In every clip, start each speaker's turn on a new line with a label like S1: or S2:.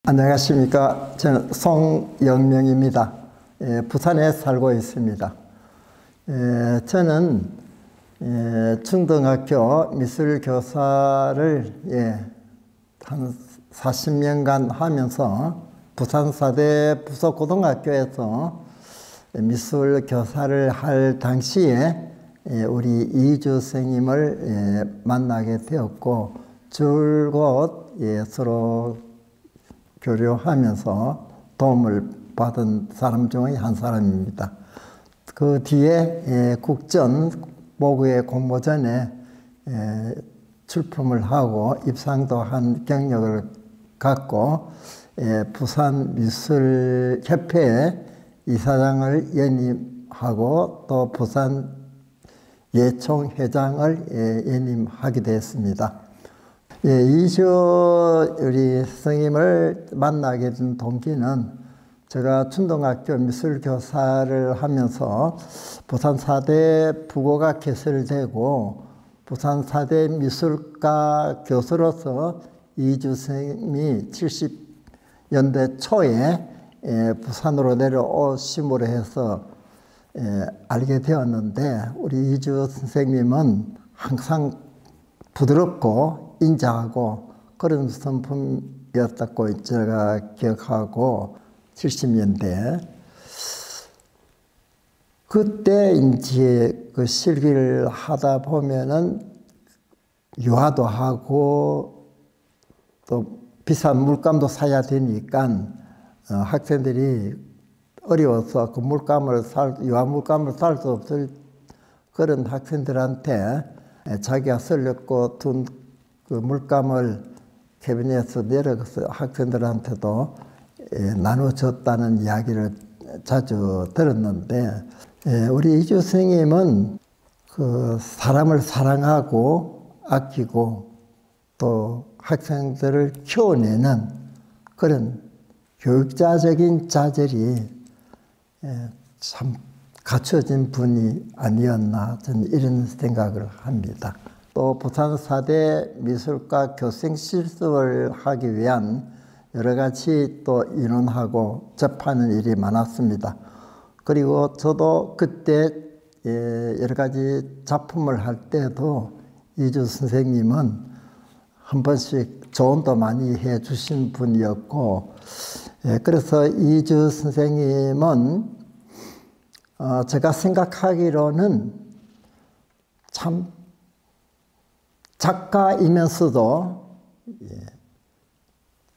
S1: 안녕하십니까. 저는 송영명입니다. 부산에 살고 있습니다. 저는 중등학교 미술교사를 한 40년간 하면서 부산사대 부속고등학교에서 미술교사를 할 당시에 우리 이주 선생님을 만나게 되었고 줄곧 서로 교류하면서 도움을 받은 사람 중의 한 사람입니다. 그 뒤에 국전 모국의 공모전에 출품을 하고 입상도 한 경력을 갖고 부산미술협회의 이사장을 연임하고 또 부산 예총회장을 연임하게 됐습니다. 이주 우리 선생님을 만나게 된 동기는 제가 중등학교 미술교사를 하면서 부산사대 부고가 개설되고 부산사대 미술과 교수로서 이주 선생님이 70년대 초에 부산으로 내려오심으로 해서 알게 되었는데 우리 이주 선생님은 항상 부드럽고 인자하고 그런 성품이었다고 제가 기억하고 70년대 그때 이제 그 실기를 하다 보면은 유화도 하고 또 비싼 물감도 사야 되니까 학생들이 어려워서 그 유화 물감을 살 수 없을 그런 학생들한테 자기가 쓸려고 둔 그 물감을 캐비넷에서 내려가서 학생들한테도 나눠줬다는 이야기를 자주 들었는데 우리 이주 선생님은 그 사람을 사랑하고 아끼고 또 학생들을 키워내는 그런 교육자적인 자질이 참 갖춰진 분이 아니었나 저는 이런 생각을 합니다. 또 부산사대 미술과 교생 실습을 하기 위한 여러 가지 또 인원하고 접하는 일이 많았습니다. 그리고 저도 그때 여러 가지 작품을 할 때도 이주 선생님은 한 번씩 조언도 많이 해 주신 분이었고 그래서 이주 선생님은 제가 생각하기로는 참 작가이면서도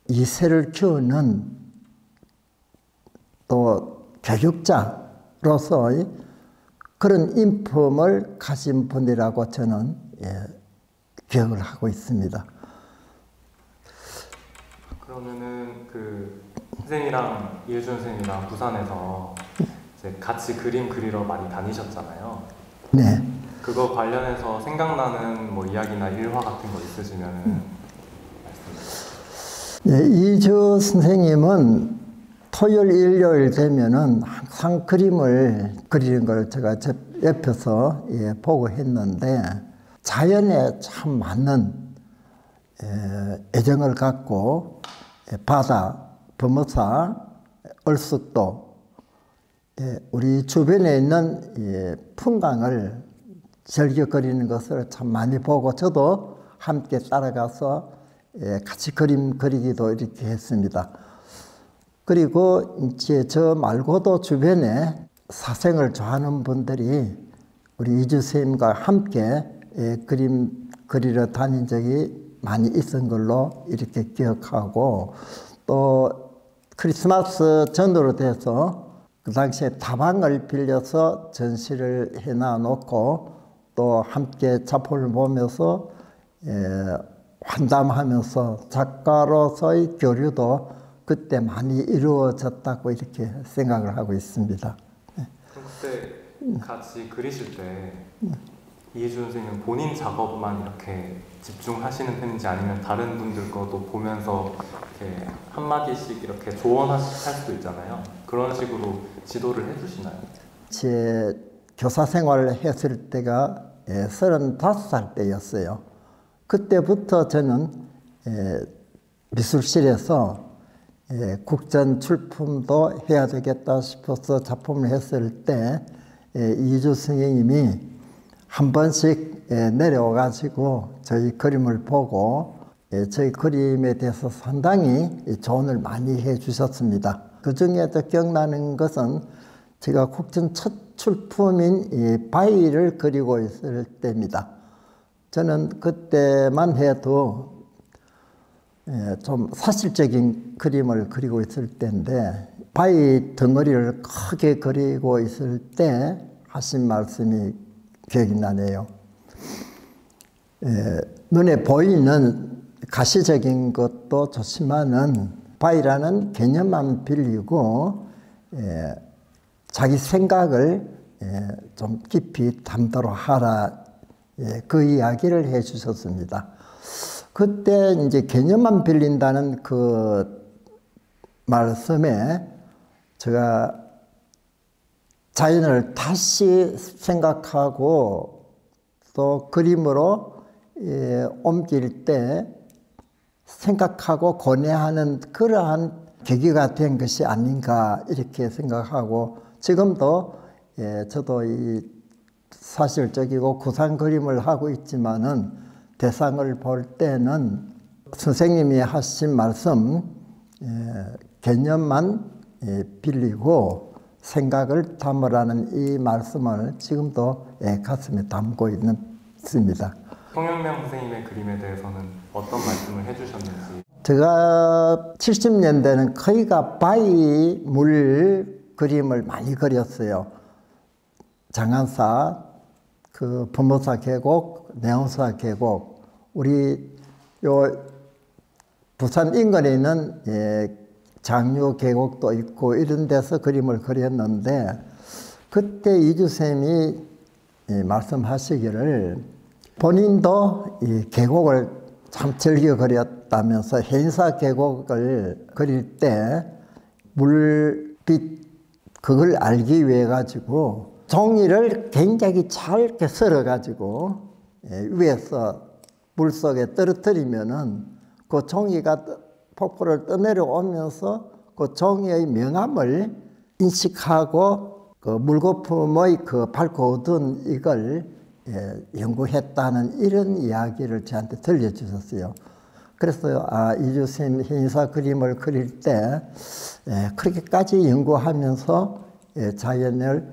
S1: 이세를 키우는 또 교육자로서 그런 인품을 가진 분이라고 저는 기억을 하고 있습니다.
S2: 그러면은 그 선생님이랑 이혜준 선생님이랑 부산에서 이제 같이 그림 그리러 많이 다니셨잖아요.
S1: 네.
S2: 그거 관련해서 생각나는 뭐 이야기나 일화 같은 거 있으시면 말씀해 주세요.
S1: 이주 선생님은 토요일, 일요일 되면은 항상 그림을 그리는 걸 제가 옆에서 보고 했는데 자연에 참 맞는 애정을 갖고 바다, 범어사, 얼쑥도 우리 주변에 있는 풍광을 즐겨 그리는 것을 참 많이 보고 저도 함께 따라가서 같이 그림 그리기도 이렇게 했습니다. 그리고 이제 저 말고도 주변에 사생을 좋아하는 분들이 우리 이주 선생님과 함께 그림 그리러 다닌 적이 많이 있은 걸로 이렇게 기억하고 또 크리스마스 전후로 돼서 그 당시에 다방을 빌려서 전시를 해놔 놓고 또 함께 작품을 보면서 환담하면서 작가로서의 교류도 그때 많이 이루어졌다고 이렇게 생각을 하고 있습니다.
S2: 그럼 그때 같이 그리실 때 이혜준 선생님은 본인 작업만 이렇게 집중하시는 편인지 아니면 다른 분들 것도 보면서 이렇게 한마디씩 이렇게 조언할 수도 있잖아요. 그런 식으로 지도를 해주시나요?
S1: 제 교사 생활을 했을 때가 35살 때였어요. 그때부터 저는 미술실에서 국전 출품도 해야 되겠다 싶어서 작품을 했을 때 이주 선생님이 한 번씩 내려와 가지고 저희 그림을 보고 저희 그림에 대해서 상당히 조언을 많이 해 주셨습니다. 그 중에도 기억나는 것은 제가 국전 첫 출품인 이 바위를 그리고 있을 때입니다. 저는 그때만 해도 좀 사실적인 그림을 그리고 있을 때인데 바위 덩어리를 크게 그리고 있을 때 하신 말씀이 기억이 나네요. 눈에 보이는 가시적인 것도 좋지만은 바위라는 개념만 빌리고 자기 생각을 좀 깊이 담도록 하라, 그 이야기를 해 주셨습니다. 그때 이제 개념만 빌린다는 그 말씀에 제가 자연을 다시 생각하고 또 그림으로 옮길 때 생각하고 고뇌하는 그러한 계기가 된 것이 아닌가 이렇게 생각하고, 지금도 저도 이 사실적이고 구상 그림을 하고 있지만은 대상을 볼 때는 선생님이 하신 말씀 개념만 빌리고 생각을 담으라는 이 말씀을 지금도 가슴에 담고 있습니다.
S2: 송영명 선생님의 그림에 대해서는 어떤 말씀을 해주셨는지.
S1: 제가 70년대는 거의가 바위 물 그림을 많이 그렸어요. 장안사, 그 범어사 계곡, 내원사 계곡, 우리 요 부산 인근에 있는 장류 계곡도 있고 이런 데서 그림을 그렸는데, 그때 이주쌤이 말씀하시기를 본인도 이 계곡을 참 즐겨 그렸다면서 해인사 계곡을 그릴 때 물빛 그걸 알기 위해 가지고 종이를 굉장히 잘 이렇게 썰어 가지고 위에서 물속에 떨어뜨리면은 그 종이가 폭포를 떠내려오면서 그 종이의 명암을 인식하고 그 물거품의 그 밝고 어두운 이걸 연구했다는 이런 이야기를 저한테 들려주셨어요. 그래서 이주쌤 해인사 그림을 그릴 때 그렇게까지 연구하면서 자연을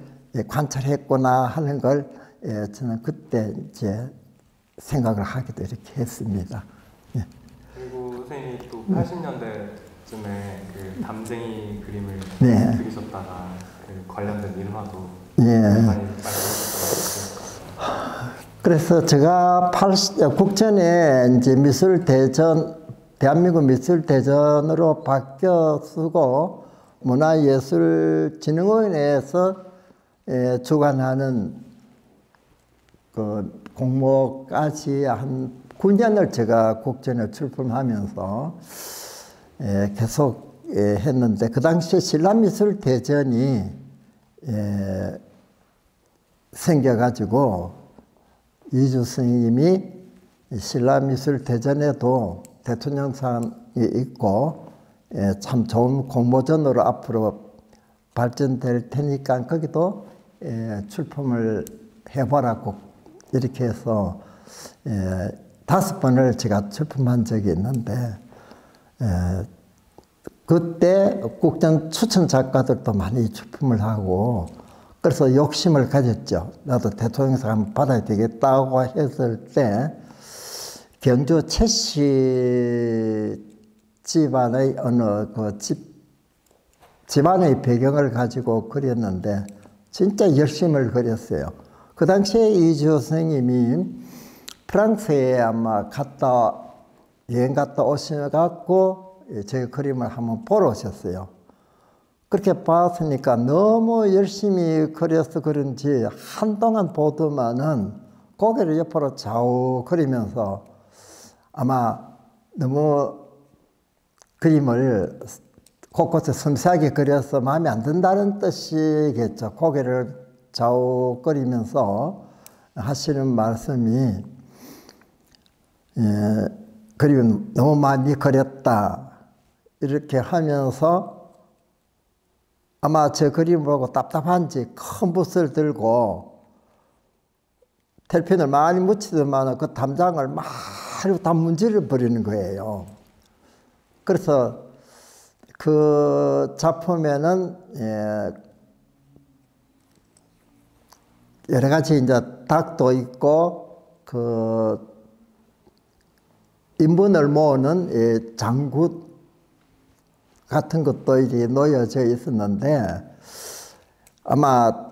S1: 관찰했구나 하는 걸 저는 그때 이제 생각을 하기도 이렇게 했습니다.
S2: 그리고 선생님이 또 80년대쯤에 그 담쟁이 그림을 그리셨다가 그 관련된 일화도 많이 말씀하셨던 것 같아요.
S1: 그래서 제가 국전에 이제 미술대전, 대한민국 미술대전으로 바뀌어 쓰고 문화예술진흥원에서 주관하는 그 공모까지 한 9년을 제가 국전에 출품하면서 계속 했는데, 그 당시에 신라미술대전이 생겨가지고 이주 스님이 신라미술대전에도 대통령상이 있고 참 좋은 공모전으로 앞으로 발전될 테니까 거기도 출품을 해보라고 이렇게 해서 5번을 제가 출품한 적이 있는데, 그때 국전 추천 작가들도 많이 출품을 하고, 그래서 욕심을 가졌죠. 나도 대통령상 한번 받아야 되겠다고 했을 때 경주 최씨 집안의 어느 그 집안의 배경을 가지고 그렸는데 진짜 열심을 그렸어요. 그 당시에 이주 선생님이 프랑스에 아마 여행 갔다 오셔갖고 제 그림을 한번 보러 오셨어요. 그렇게 봤으니까 너무 열심히 그려서 그런지 한동안 보더만은 고개를 옆으로 좌우 그리면서 아마 너무 그림을 곳곳에 섬세하게 그려서 마음에 안 든다는 뜻이겠죠. 고개를 좌우 그리면서 하시는 말씀이 그림은 너무 많이 그렸다. 이렇게 하면서 아마 제 그림 보고 답답한지 큰 붓을 들고 텔펜을 많이 묻히더만 그 담장을 막 다 문질러 버리는 거예요. 그래서 그 작품에는 여러 가지 이제 닭도 있고 그 인분을 모으는 장굿 같은 것도 이제 놓여져 있었는데 아마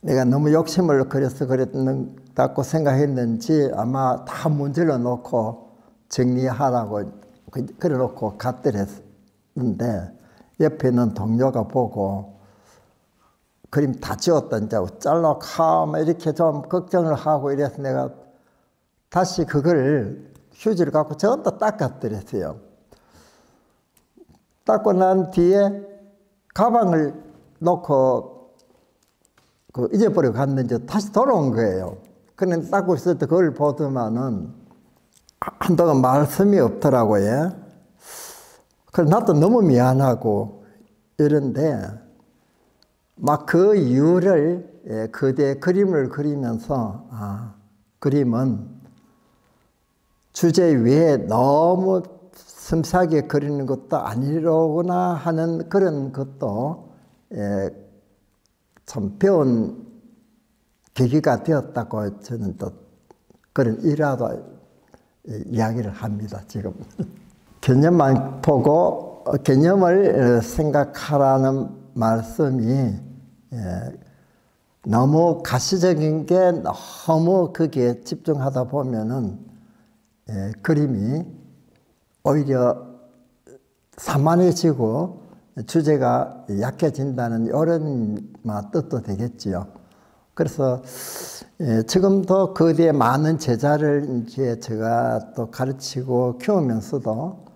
S1: 내가 너무 욕심을 그래서 그랬다고 생각했는지 아마 다 문질러 놓고 정리하라고 그래 놓고 갔더랬는데 옆에 있는 동료가 보고 그림 다 지웠다 이제 잘라 막 이렇게 좀 걱정을 하고 이래서 내가 다시 그걸 휴지를 갖고 전부 닦았더랬어요. 닦고 난 뒤에 가방을 놓고 잊어버리고 갔는지 다시 돌아온 거예요. 그런데 닦고 있을 때 그걸 보더만은 한동안 말씀이 없더라고요. 그래서 나도 너무 미안하고 이런데 막 그 이유를 그대 그림을 그리면서 그림은 주제 위에 너무 섬세하게 그리는 것도 아니로구나 하는 그런 것도 참 배운 계기가 되었다고 저는 또 그런 일화도 이야기를 합니다. 지금 개념만 보고 개념을 생각하라는 말씀이 너무 가시적인 게 너무 거기에 집중하다 보면은 그림이 오히려 산만해지고 주제가 약해진다는 이런 뜻도 되겠지요. 그래서 지금도 거기에 많은 제자를 이제 제가 또 가르치고 키우면서도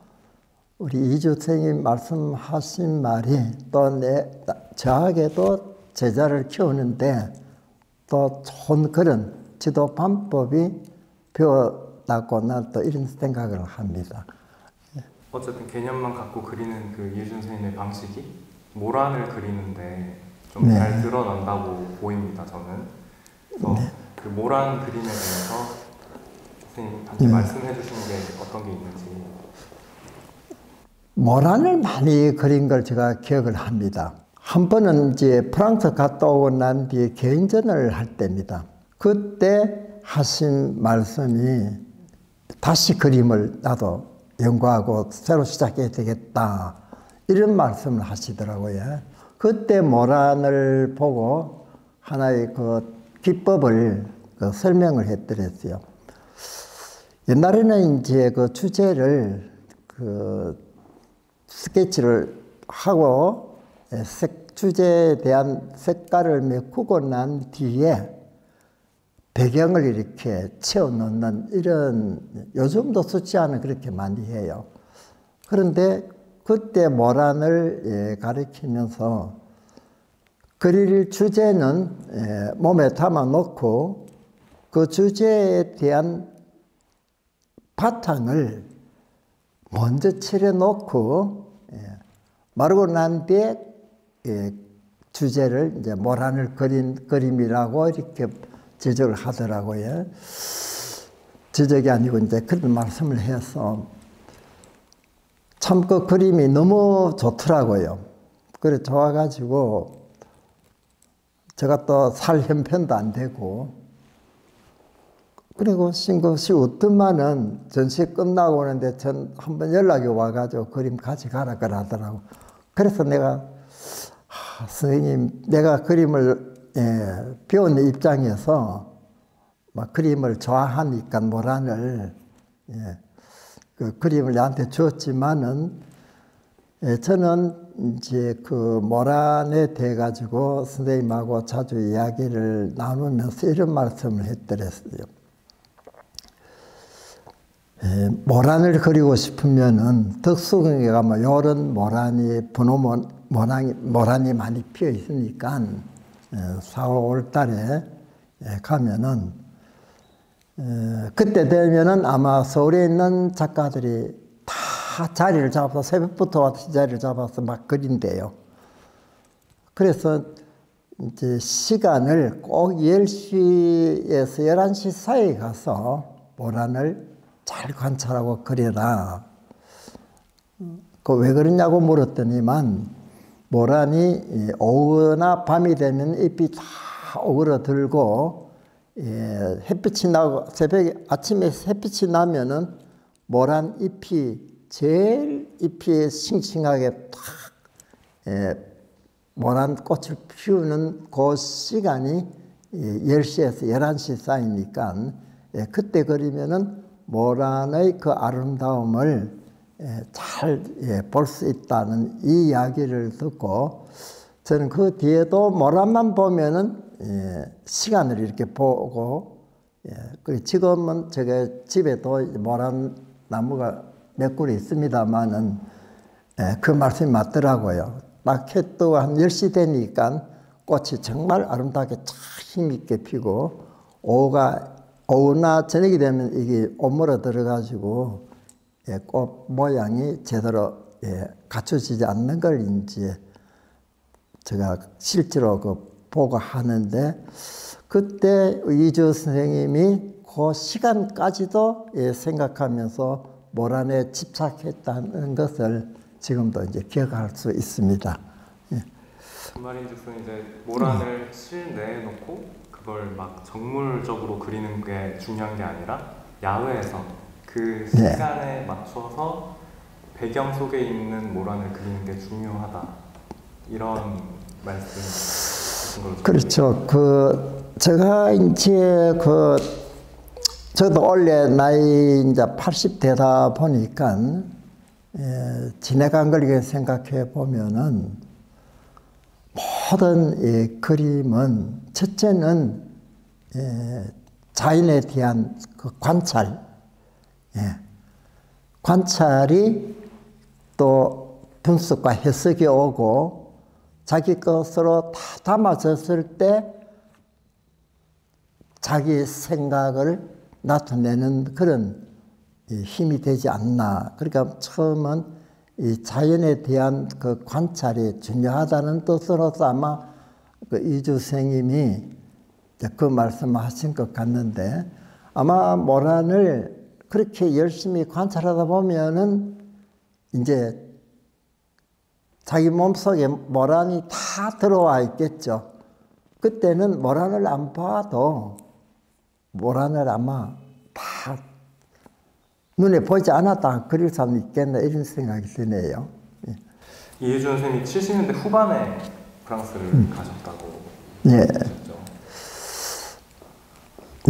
S1: 우리 이주 선생님 말씀하신 말이 또 저에게도 제자를 키우는데 또 좋은 그런 지도 방법이 배웠다고 난 또 이런 생각을 합니다.
S2: 어쨌든 개념만 갖고 그리는 그 이해준 선생님의 방식이 모란을 그리는데 좀 잘 드러난다고 보입니다. 저는. 그래서 그 모란 그림에 대해서 선생님 함께 말씀해 주시는 게 어떤 게 있는지.
S1: 모란을 많이 그린 걸 제가 기억을 합니다. 한 번은 이제 프랑스 갔다 오고 난 뒤에 개인전을 할 때입니다. 그때 하신 말씀이 다시 그림을 나도 연구하고 새로 시작해야 되겠다 이런 말씀을 하시더라고요. 그때 모란을 보고 하나의 그 기법을 설명을 해드렸어요. 옛날에는 이제 그 주제를 스케치를 하고 주제에 대한 색깔을 메꾸고 난 뒤에 배경을 이렇게 채워넣는 이런 요즘도 쉽지 않은 그렇게 많이 해요. 그런데 그때 모란을 가리키면서 그릴 주제는 몸에 담아놓고 그 주제에 대한 바탕을 먼저 칠해놓고 마르고 난 뒤에 주제를 이제 모란을 그린 그림이라고 이렇게 지적을 하더라고요. 지적이 아니고 이제 그런 말씀을 해서 참 그 그림이 너무 좋더라고요. 그래 좋아가지고 제가 또 살 형편도 안 되고 그리고 것이 어떠만은 전시 끝나고 오는데 전 한번 연락이 와가지고 그림 같이 가라 그러더라고. 그래서 내가 선생님 내가 그림을 배우는 입장에서 막 그림을 좋아하니까 모란을 그 그림을 나한테 줬지만은 저는 이제 그 모란에 대해 가지고 선생님하고 자주 이야기를 나누면서 이런 말씀을 했더랬어요. 모란을 그리고 싶으면은 덕수궁에 가면 이런 모란이 분호 모란이 많이 피어 있으니까 4월, 5월 달에 가면은 그때 되면은 아마 서울에 있는 작가들이 다 자리를 잡아서 새벽부터 와서 자리를 잡아서 막 그린대요. 그래서 이제 시간을 꼭 10시에서 11시 사이에 가서 모란을 잘 관찰하고 그려라. 그 왜 그러냐고 물었더니만 모란이 오후나 밤이 되면 잎이 다 오그러들고 햇빛이 나고 새벽에 아침에 햇빛이 나면은 모란 잎이 제일 잎이 싱싱하게 탁 모란 꽃을 피우는 그 시간이 10시에서 11시 사이니까 그때 그리면은 모란의 그 아름다움을 잘 볼 수 있다는 이 이야기를 듣고 저는 그 뒤에도 모란만 보면은 시간을 이렇게 보고 그리고 지금은 제가 집에도 모란 나무가 몇 그루 있습니다만은 그 말씀이 맞더라고요. 딱 해 뜨고 한 10시 되니까 꽃이 정말 아름답게 참 힘있게 피고 오후나 저녁이 되면 이게 오므러 들어가지고 꽃 모양이 제대로 갖춰지지 않는 걸 이제 제가 실제로 보고 하는데 그때 이주 선생님이 그 시간까지도 생각하면서 모란에 집착했다는 것을 지금도 이제 기억할 수 있습니다.
S2: 그 말인즉슨 이제 모란을 실내에 놓고 그걸 막 정물적으로 그리는 게 중요한 게 아니라 야외에서 그 시간에 맞춰서 배경 속에 있는 모란을 그리는 게 중요하다. 이런 말씀이신 걸로.
S1: 그렇죠. 제가 이제 저도 원래 나이 이제 80대다 보니까 지나간 걸 생각해 보면은 모든 그림은 첫째는 자연에 대한 그 관찰이 또 분석과 해석이 오고 자기 것으로 다 담아졌을 때 자기 생각을 나타내는 그런 힘이 되지 않나. 그러니까 처음은 이 자연에 대한 그 관찰이 중요하다는 뜻으로서 아마 그 이주 선생님이 그 말씀하신 것 같는데 아마 모란을 그렇게 열심히 관찰하다 보면은 이제 자기 몸속에 모란이 다 들어와 있겠죠. 그때는 모란을 안 봐도 모란을 아마 다 눈에 보이지 않았다 그릴 사람 있겠나 이런 생각이 드네요.
S2: 이혜준 선생님이 70년대 후반에 프랑스를 가셨다고
S1: 하셨죠?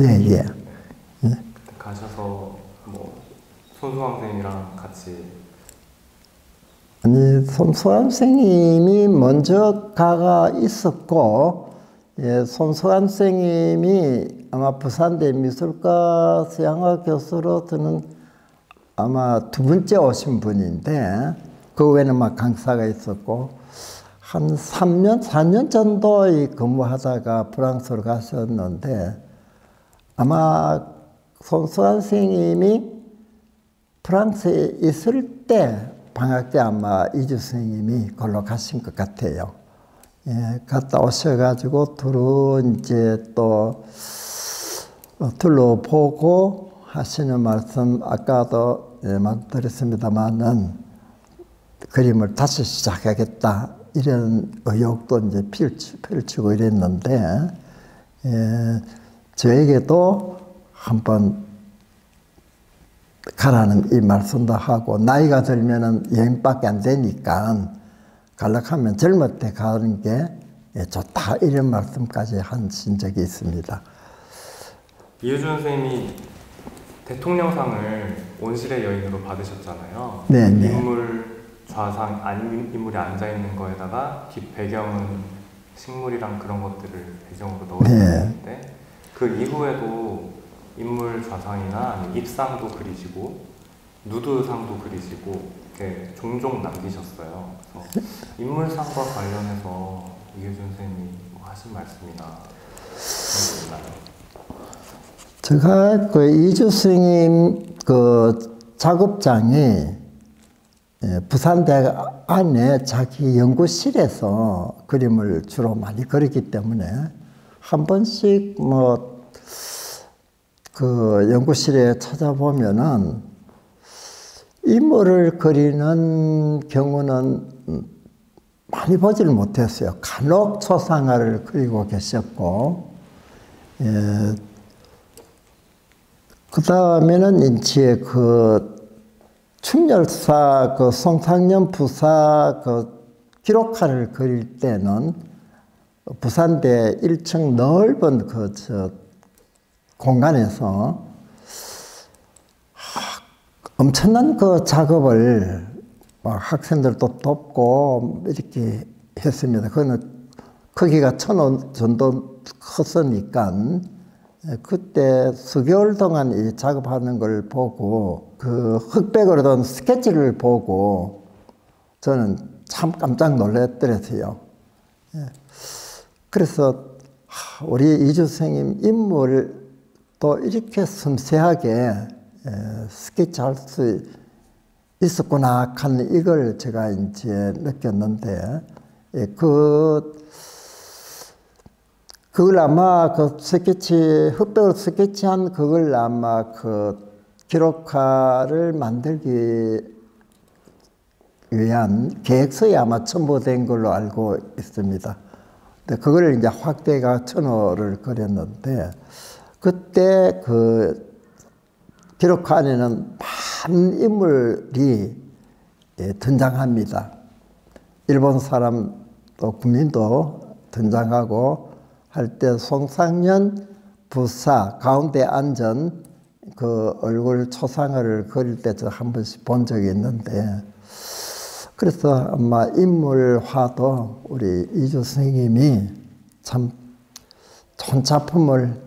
S1: 예.
S2: 그때 가셔서 뭐 손수광 선생님이랑 같이
S1: 아니 손수광 선생님이 먼저 가가 있었고 손수광 선생님이 아마 부산대 미술과 서양학 교수로 저는 아마 두 번째 오신 분인데 그 외에는 막 강사가 있었고 한 3년, 4년 정도 근무하다가 프랑스로 가셨는데 아마 손수환 선생님이 프랑스에 있을 때 방학 때 아마 이주 선생님이 걸로 가신 것 같아요. 갔다 오셔가지고 두루 이제 또 둘러보고 하시는 말씀 아까도 말씀드렸습니다만은 그림을 다시 시작하겠다 이런 의욕도 이제 펼치고 이랬는데 저에게도 한번 가라는 이 말씀도 하고 나이가 들면은 여행밖에 안 되니까 갈락하면 젊을 때 가는 게 좋다 이런 말씀까지 하신 적이 있습니다.
S2: 이혜준 선생님이 대통령상을 온실의 여인으로 받으셨잖아요.
S1: 네네.
S2: 인물 좌상 아닌 인물이 앉아 있는 거에다가 뒷 배경은 식물이랑 그런 것들을 배경으로 넣으셨는데 그 이후에도 인물 좌상이나 아니면 입상도 그리시고 누드상도 그리시고 이렇게 종종 남기셨어요. 그래서 인물상과 관련해서 이혜준 선생님이 뭐 하신 말씀이나 있나요?
S1: 제가 그 이주 선생님 그 작업장이 부산대학 안에 자기 연구실에서 그림을 주로 많이 그리기 때문에 한 번씩 그 연구실에 찾아보면은 인물을 그리는 경우는 많이 보지를 못했어요. 간혹 초상화를 그리고 계셨고, 그 다음에는 이제 그 충렬사 그 송상년 부사 그 기록화를 그릴 때는 부산대 1층 넓은 그 공간에서 엄청난 그 작업을 학생들도 돕고 이렇게 했습니다. 그거는 크기가 1,000원 정도 컸으니까 그때 수개월 동안 이 작업하는 걸 보고 그 흑백으로 된 스케치를 보고 저는 참 깜짝 놀랐더라고요. 그래서 우리 이주 선생님 인물을 또 이렇게 섬세하게 스케치할 수 있었구나 하는 이걸 제가 이제 느꼈는데, 그걸 아마 그 흑백으로 스케치한 그걸 아마 그 기록화를 만들기 위한 계획서에 아마 첨부된 걸로 알고 있습니다. 근데 그걸 이제 확대가 천호를 그렸는데, 그때 그 기록화 안에는 많은 인물이 등장합니다. 일본 사람 또 국민도 등장하고 할 때 송상년 부사 가운데 앉은 그 얼굴 초상화를 그릴 때 저 한 번씩 본 적이 있는데, 그래서 아마 인물화도 우리 이주 선생님이 참 좋은 작품을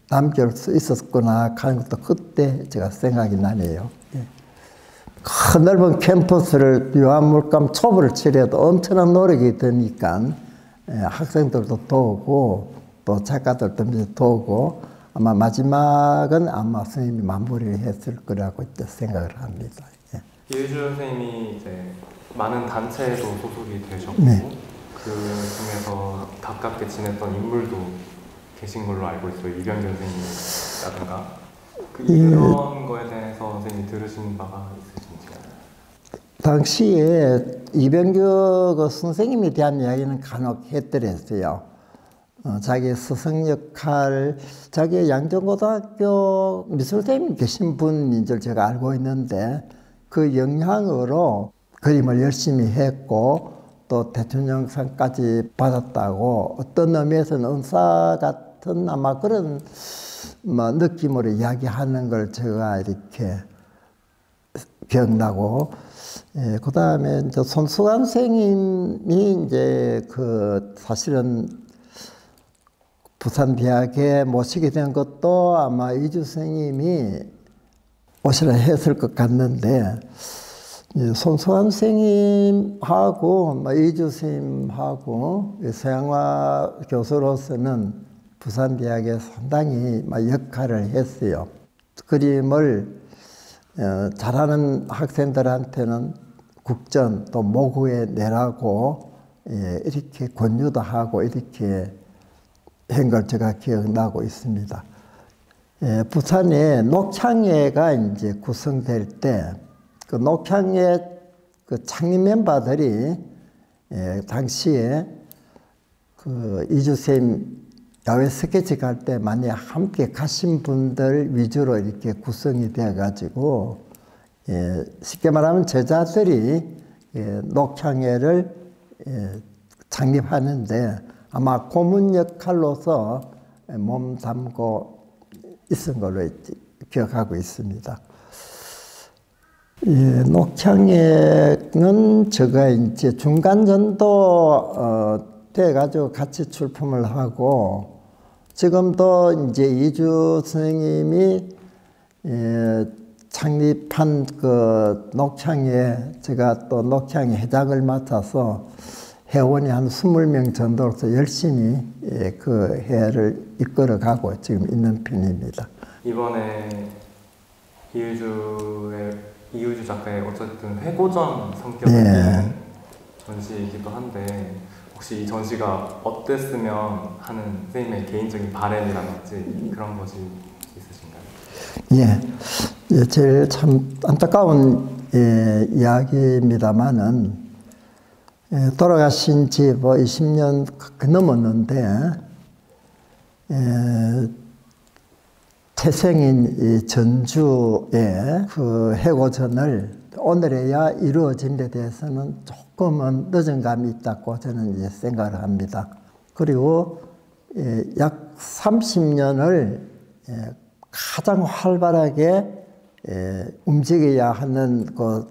S1: 남길 수 있었구나 하는 것도 그때 제가 생각이 나네요. 큰 넓은 캠퍼스를 유화물감 초보를 치려도 엄청난 노력이 드니까 학생들도 도우고 또 작가들도 도우고 아마 마지막은 아마 선생님이 마무리를 했을 거라고 생각을 합니다.
S2: 이혜주 선생님이 이제 많은 단체에도 소속이 되셨고,
S1: 네.
S2: 그 중에서 가깝게 지냈던 인물도 계신 걸로 알고 있어요. 이병규 선생님이라든가. 이런 거에 대해서 선생님이 들으신 바가 있으신지요?
S1: 당시에 이병규 그 선생님에 대한 이야기는 간혹 했더랬어요. 자기 스승 역할, 자기 양정고등학교 미술쌤이 계신 분인 줄 제가 알고 있는데, 그 영향으로 그림을 열심히 했고 또 대통령상까지 받았다고 어떤 의미에서는 은사 같은 아마 그런 느낌으로 이야기하는 걸 제가 이렇게 기억나고, 그 다음에 이제 손수관 선생님이 이제 그 사실은 부산대학에 모시게 된 것도 아마 이주 선생님이 오시라 했을 것 같는데, 손수환 선생님하고 이주 선생님하고 서양화 교수로서는 부산대학에 상당히 역할을 했어요. 그림을 잘하는 학생들한테는 국전 또 모국에 내라고 이렇게 권유도 하고 이렇게 한 걸 제가 기억나고 있습니다. 부산에 녹향회가 이제 구성될 때, 그 녹향회 그 창립 멤버들이 당시에 그 이주쌤 야외 스케치 갈 때 많이 함께 가신 분들 위주로 이렇게 구성이 되어가지고, 쉽게 말하면 제자들이 녹향회를 창립하는데 아마 고문 역할로서 몸 담고 있은 걸로 기억하고 있습니다. 녹향회는 제가 이제 중간전도 돼가지고 같이 출품을 하고, 지금도 이제 이주 선생님이 창립한 그 녹향회, 제가 또 녹향회 회장을 맡아서 회원이 한 20명 정도로서 열심히 그 회를 이끌어가고 지금 있는 편입니다.
S2: 이번에 이혜주의 이유주 작가의 어쨌든 회고전 성격을
S1: 예.
S2: 띠는 전시이기도 한데 혹시 이 전시가 어땠으면 하는 선생님의 개인적인 바람이라든지 그런 것이 있으신가요?
S1: 예, 제일 참 안타까운 이야기입니다만은 돌아가신 지 뭐 20년 넘었는데 태생인 이 전주의 그 해고전을 오늘에야 이루어진 데 대해서는 조금은 늦은 감이 있다고 저는 이제 생각을 합니다. 그리고 약 30년을 가장 활발하게 움직여야 하는 그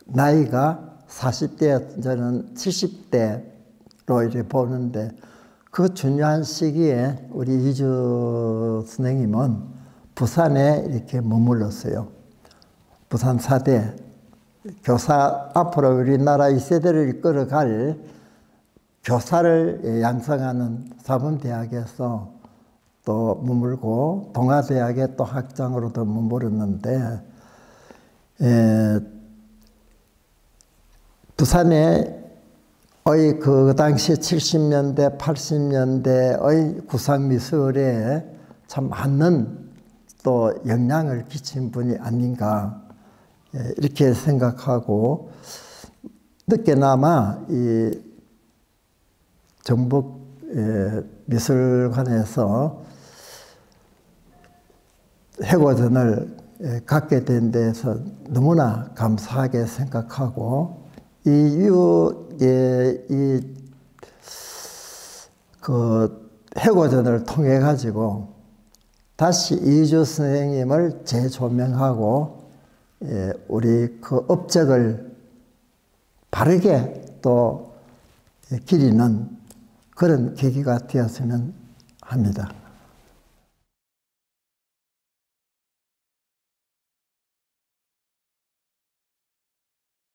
S1: 나이가 40대, 저는 70대로 이렇게 보는데 그 중요한 시기에 우리 이주 선생님은 부산에 이렇게 머물렀어요. 부산 사대 교사, 앞으로 우리나라 이 세대를 이끌어갈 교사를 양성하는 사범대학에서 또 머물고 동아대학에 또 학장으로도 머물렀는데 부산에 그 당시 70년대, 80년대의 구상미술에 참 많은 또 영향을 끼친 분이 아닌가 이렇게 생각하고 늦게나마 이 전북 미술관에서 해고전을 갖게 된 데에서 너무나 감사하게 생각하고 그 해고전을 통해 가지고 다시 이주 선생님을 재조명하고 우리 그 업적을 바르게 또 기리는 그런 계기가 되었으면 합니다.